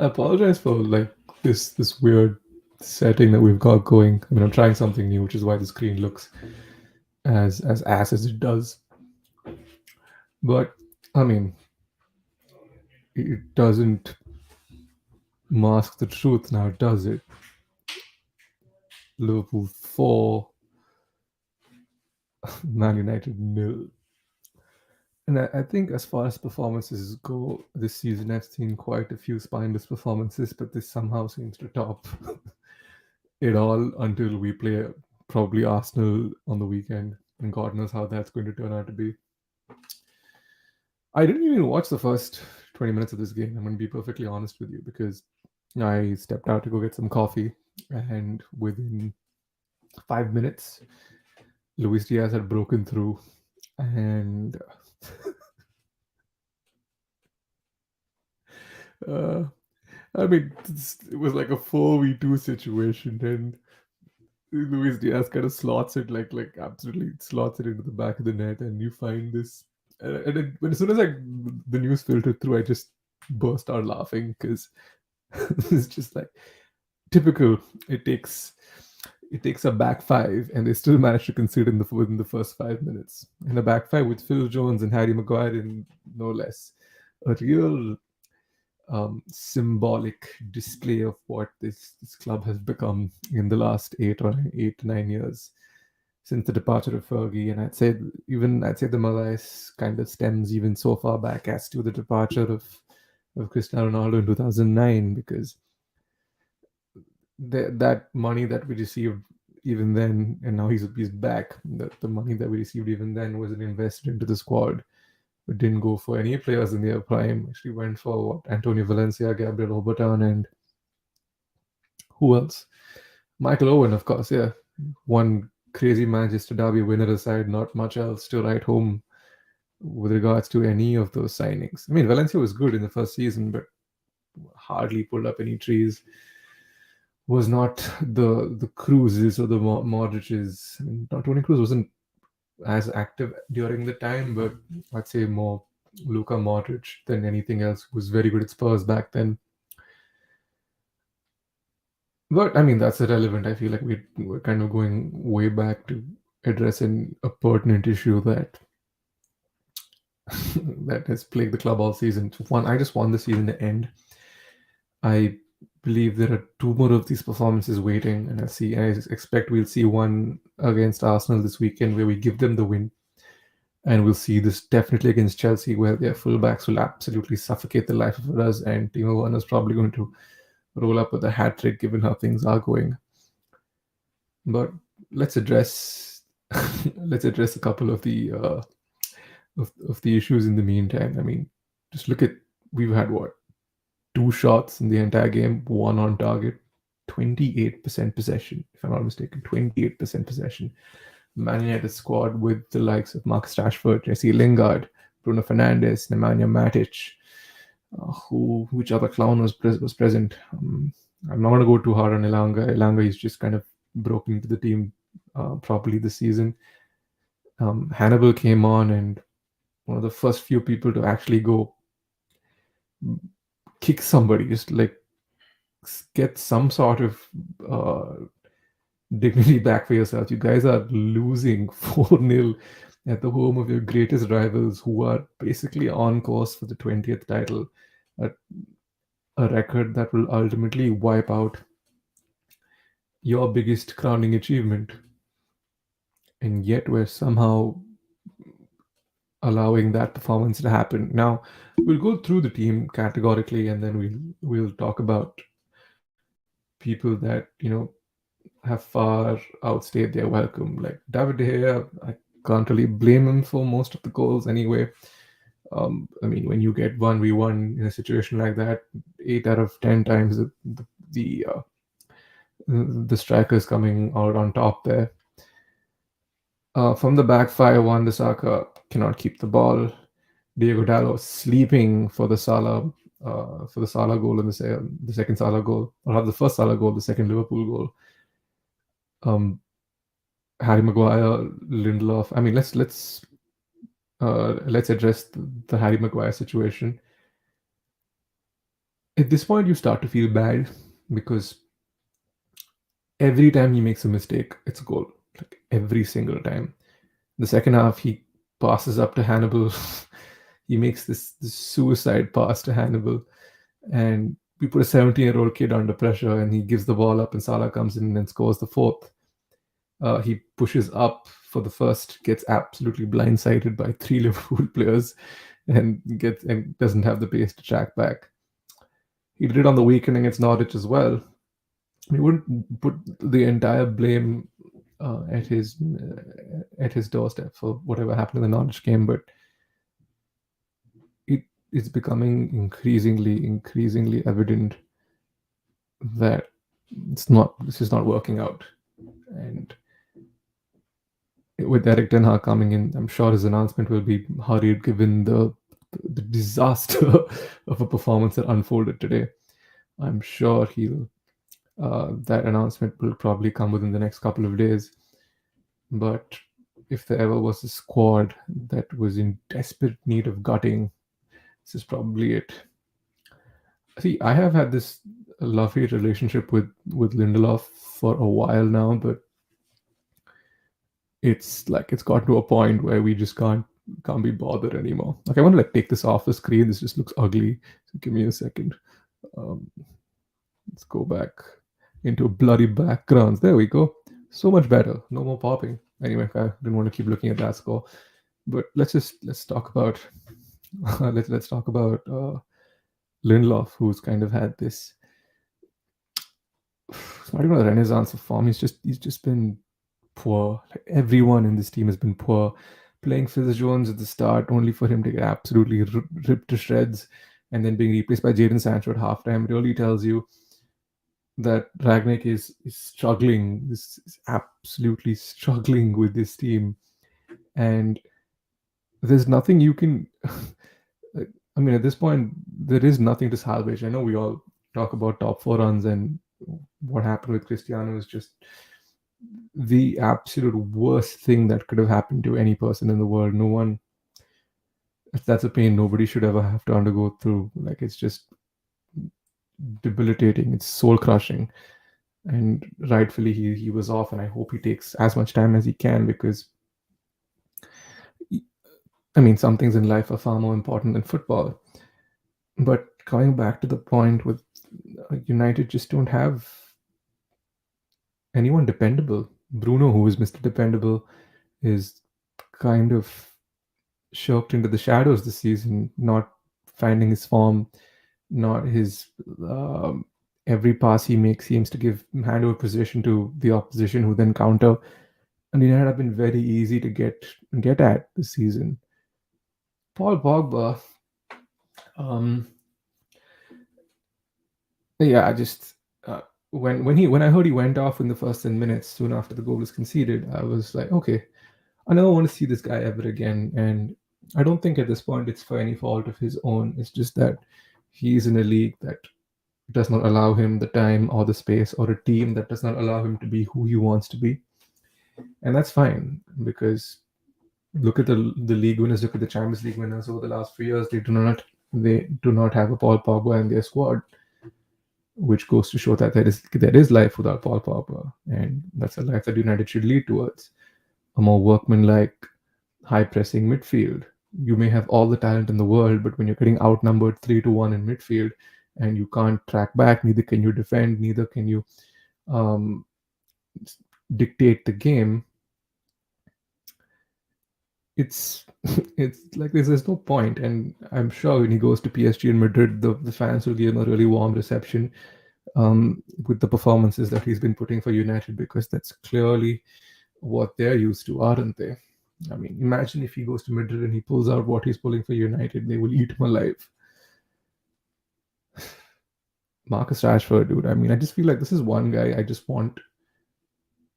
apologize for like this weird setting that we've got going. I mean, I'm trying something new, which is why the screen looks as ass as it does. But I mean, it doesn't mask the truth now, does it? Liverpool 4, Man United nil. And I think as far as performances go this season, I've seen quite a few spineless performances, but this somehow seems to top it all until we play probably Arsenal on the weekend. And God knows how that's going to turn out to be. I didn't even watch the first 20 minutes of this game. I'm going to be perfectly honest with you because I stepped out to go get some coffee, and within 5 minutes, Luis Diaz had broken through, and uh, I mean, it was like a 4v2 situation, and Luis Diaz kind of slots it like absolutely slots it into the back of the net, and you find this. And as soon as the news filtered through, I just burst out laughing because it's just like typical. It takes a back five, and they still manage to concede within the first 5 minutes. And a back five with Phil Jones and Harry Maguire in no less. A real symbolic display of what this club has become in the last 8 to 9 years since the departure of Fergie. And I'd say the malaise kind of stems even so far back as to the departure of Cristiano Ronaldo in 2009, because that money that we received even then, and now he's back. The money that we received even then wasn't invested into the squad. It didn't go for any players in their prime. Actually went for Antonio Valencia, Gabriel Obertan, and who else? Michael Owen, of course. Yeah, one crazy Manchester derby winner aside, not much else to write home with regards to any of those signings. I mean, Valencia was good in the first season, but hardly pulled up any trees. Was not the Cruises or the Modric's. I mean, Toni Kroos wasn't as active during the time, but I'd say more Luka Modric than anything else, who was very good at Spurs back then. But I mean, that's irrelevant. I feel like we're kind of going way back to addressing a pertinent issue that that has plagued the club all season. I just want the season to end. I believe there are two more of these performances waiting, and I expect we'll see one against Arsenal this weekend where we give them the win. And we'll see this definitely against Chelsea, where their fullbacks will absolutely suffocate the life of us, and Timo Werner's probably going to roll up with a hat trick given how things are going. But let's address a couple of the of the issues in the meantime. I mean, just look at, we've had what, 2 shots in the entire game, one on target, 28% possession, if I'm not mistaken, 28% possession. Man United squad with the likes of Marcus Rashford, Jesse Lingard, Bruno Fernandes, Nemanja Matic, which other clown was present. I'm not going to go too hard on Elanga. Elanga is just kind of broken into the team properly this season. Hannibal came on, and one of the first few people to actually go kick somebody, just like get some sort of dignity back for yourself. You guys are losing 4-0 at the home of your greatest rivals, who are basically on course for the 20th title, a record that will ultimately wipe out your biggest crowning achievement. And yet we're somehow allowing that performance to happen. Now, we'll go through the team categorically, and then we'll talk about people that, have far outstayed their welcome. Like David De Gea, I can't really blame him for most of the goals anyway. I mean, when you get 1v1 in a situation like that, 8 out of 10 times the striker's coming out on top there. From the back five, Wan-Bissaka cannot keep the ball. Diego Dalot sleeping for the Salah goal and the second Salah goal, or rather the first Salah goal, the second Liverpool goal. Harry Maguire, Lindelof. I mean, let's address the Harry Maguire situation. At this point, you start to feel bad because every time he makes a mistake, it's a goal. Like every single time. The second half, he passes up to Hannibal. He makes this suicide pass to Hannibal, and we put a 17-year-old kid under pressure, and he gives the ball up, and Salah comes in and scores the fourth. He pushes up for the first, gets absolutely blindsided by three Liverpool players, and doesn't have the pace to track back. He did it on the weekend against Norwich as well. We wouldn't put the entire blame at his doorstep for whatever happened in the Norwich game, but it is becoming increasingly evident that this is not working out. And with Eric Ten Hag coming in, I'm sure his announcement will be hurried given the disaster of a performance that unfolded today. I'm sure he'll that announcement will probably come within the next couple of days. But if there ever was a squad that was in desperate need of gutting, this is probably it. See, I have had this love-hate relationship with Lindelof for a while now, but it's like it's got to a point where we just can't be bothered anymore. Like I want to like take this off the screen. This just looks ugly. So give me a second. Um, let's go back into blurry backgrounds. There we go. So much better. No more popping. Anyway, I didn't want to keep looking at that score, but let's talk about let's talk about Lindelof, who's kind of had this. It's not even a renaissance of form. He's just been poor. Like everyone in this team has been poor. Playing Phil Jones at the start, only for him to get absolutely ripped to shreds, and then being replaced by Jadon Sancho at halftime, really tells you that Ragnick is struggling. Is absolutely struggling with this team, and there's nothing you can. I mean, at this point, there is nothing to salvage. I know we all talk about top four runs, and what happened with Cristiano is just the absolute worst thing that could have happened to any person in the world. No one, if that's a pain nobody should ever have to undergo through. Like it's just debilitating. It's soul crushing. And rightfully, he was off, and I hope he takes as much time as he can because, I mean, some things in life are far more important than football. But coming back to the point with United, just don't have anyone dependable. Bruno, who is Mr. Dependable, is kind of shirked into the shadows this season, not finding his form, not his every pass he makes seems to give handover position to the opposition, who then counter. And United have been very easy to get at this season. Paul Pogba, yeah, I just when I heard he went off in the first 10 minutes soon after the goal was conceded, I was like, okay, I never want to see this guy ever again. And I don't think at this point it's for any fault of his own. It's just that he's in a league that does not allow him the time or the space, or a team that does not allow him to be who he wants to be. And that's fine, because look at the league winners, look at the Champions League winners over the last 3 years. They do not have a Paul Pogba in their squad, which goes to show that there is life without Paul Pogba, and that's a life that United should lead towards. A more workmanlike, high pressing midfield. You may have all the talent in the world, but when you're getting outnumbered 3-1 in midfield and you can't track back, neither can you defend, neither can you dictate the game, it's like there's no point. And I'm sure when he goes to PSG and Madrid, the fans will give him a really warm reception with the performances that he's been putting for United, because that's clearly what they're used to, aren't they? I mean, imagine if he goes to Madrid and he pulls out what he's pulling for United, they will eat him alive. Marcus Rashford, dude. I mean, I just feel like this is one guy I just want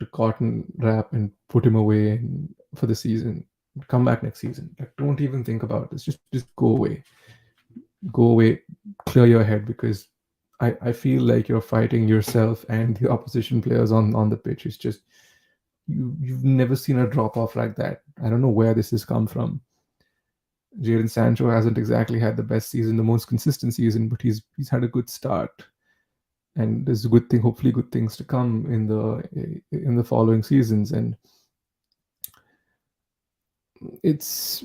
to cotton wrap and put him away for the season. Come back next season. Like, don't even think about this. Just go away. Go away. Clear your head, because I feel like you're fighting yourself and the opposition players on the pitch. It's just you've never seen a drop off like that. I don't know where this has come from. Jadon Sancho hasn't exactly had the best season, the most consistent season, but he's had a good start, and there's a good thing, hopefully, good things to come in the following seasons. And it's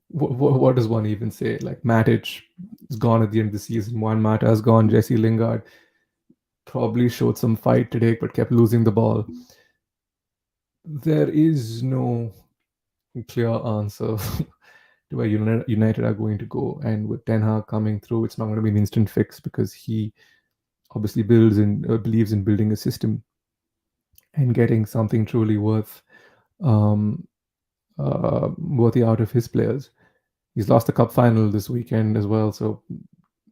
what does one even say? Like Matic is gone at the end of the season. Juan Mata has gone. Jesse Lingard probably showed some fight today, but kept losing the ball. There is no clear answer to where United are going to go. And with Ten Hag coming through, it's not going to be an instant fix because he obviously believes in building a system and getting something truly um, worthy out of his players. He's lost the cup final this weekend as well, so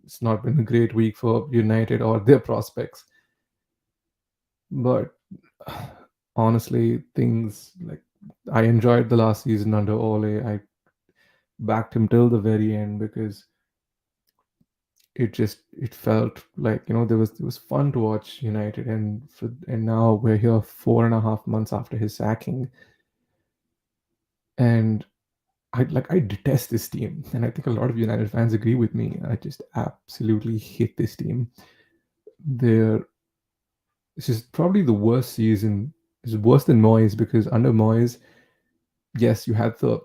it's not been a great week for United or their prospects. But honestly, things like I enjoyed the last season under Ole. I backed him till the very end because it felt like it was fun to watch United, and now we're here 4.5 months after his sacking, and I detest this team, and I think a lot of United fans agree with me. I just absolutely hate this team. They're This is probably the worst season. It's worse than Moyes because under Moyes, yes, you had the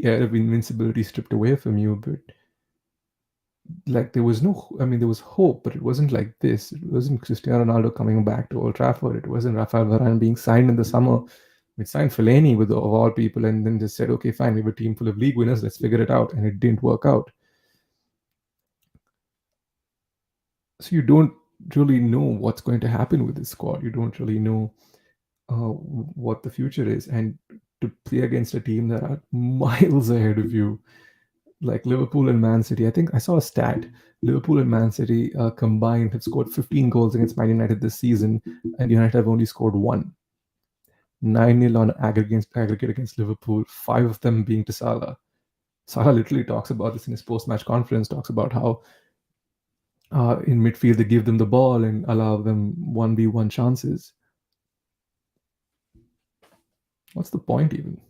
air of invincibility stripped away from you, but like there was no, I mean, there was hope, but it wasn't like this. It wasn't Cristiano Ronaldo coming back to Old Trafford. It wasn't Rafael Varane being signed in the summer. We signed Fellaini with of all people, and then just said, okay, fine, we have a team full of league winners. Let's figure it out, and it didn't work out. So you don't really know what's going to happen with this squad. You don't really know what the future is, and to play against a team that are miles ahead of you, like Liverpool and Man City. I think I saw a stat. Liverpool and Man City combined have scored 15 goals against Man United this season, and United have only scored one. 9-0 on aggregate against Liverpool, five of them being to Salah. Salah literally talks about this in his post-match conference, talks about how in midfield they give them the ball and allow them 1v1 chances. What's the point even?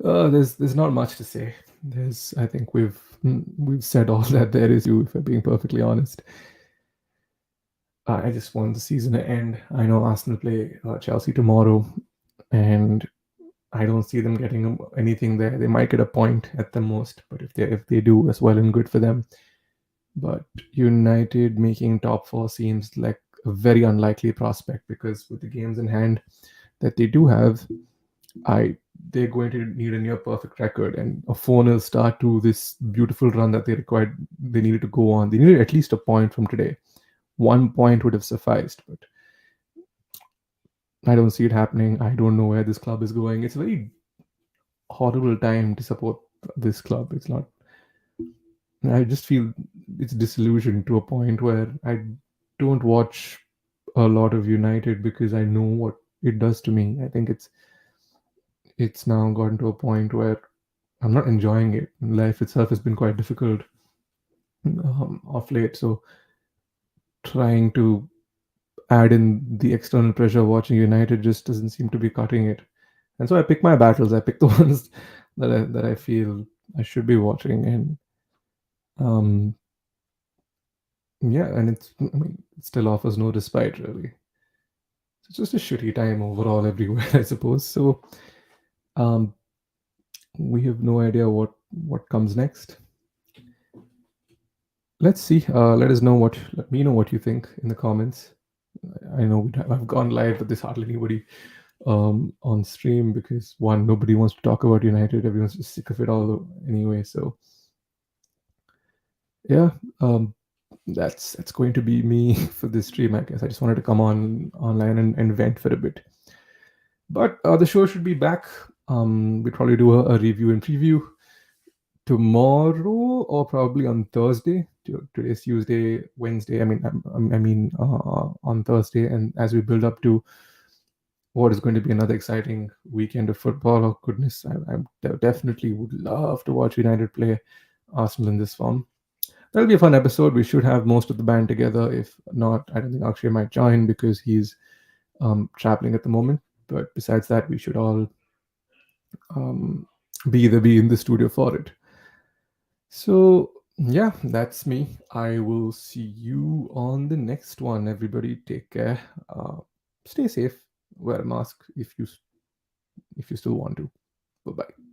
There's not much to say. I think we've said all that there is to, if we're being perfectly honest. I just want the season to end. I know Arsenal play Chelsea tomorrow, and I don't see them getting anything there. They might get a point at the most, but if they do, as well and good for them. But United making top four seems like a very unlikely prospect because with the games in hand that they do have, they're going to need a near perfect record and a 4-0 start to this beautiful run that they needed to go on. They needed at least a point from today. 1 point would have sufficed, but I don't see it happening. I don't know where this club is going. It's a very horrible time to support this club. It's not. I just feel it's disillusioned to a point where I don't watch a lot of United because I know what it does to me. I think it's now gotten to a point where I'm not enjoying it. Life itself has been quite difficult of late. So trying to add in the external pressure of watching United just doesn't seem to be cutting it. And so I pick my battles. I pick the ones that I feel I should be watching. And um, yeah, and it still offers no respite really. It's just a shitty time overall everywhere, I suppose. So um, we have no idea what comes next. Let's see. Let me know what you think in the comments. I know I've gone live, but there's hardly anybody on stream because one, nobody wants to talk about United. Everyone's just sick of it all anyway. So yeah, that's going to be me for this stream. I guess I just wanted to come online and vent for a bit. But the show should be back. We'll probably do a review and preview tomorrow or probably on Thursday. Today's Tuesday, Wednesday. On Thursday, and as we build up to what is going to be another exciting weekend of football. Oh goodness, I definitely would love to watch United play Arsenal in this form. That'll be a fun episode. We should have most of the band together. If not, I don't think Akshay might join because he's traveling at the moment. But besides that, we should all um, be in the studio for it. So yeah, that's me. I will see you on the next one. Everybody, take care. Uh, Stay safe. Wear a mask if you still want to. Bye bye.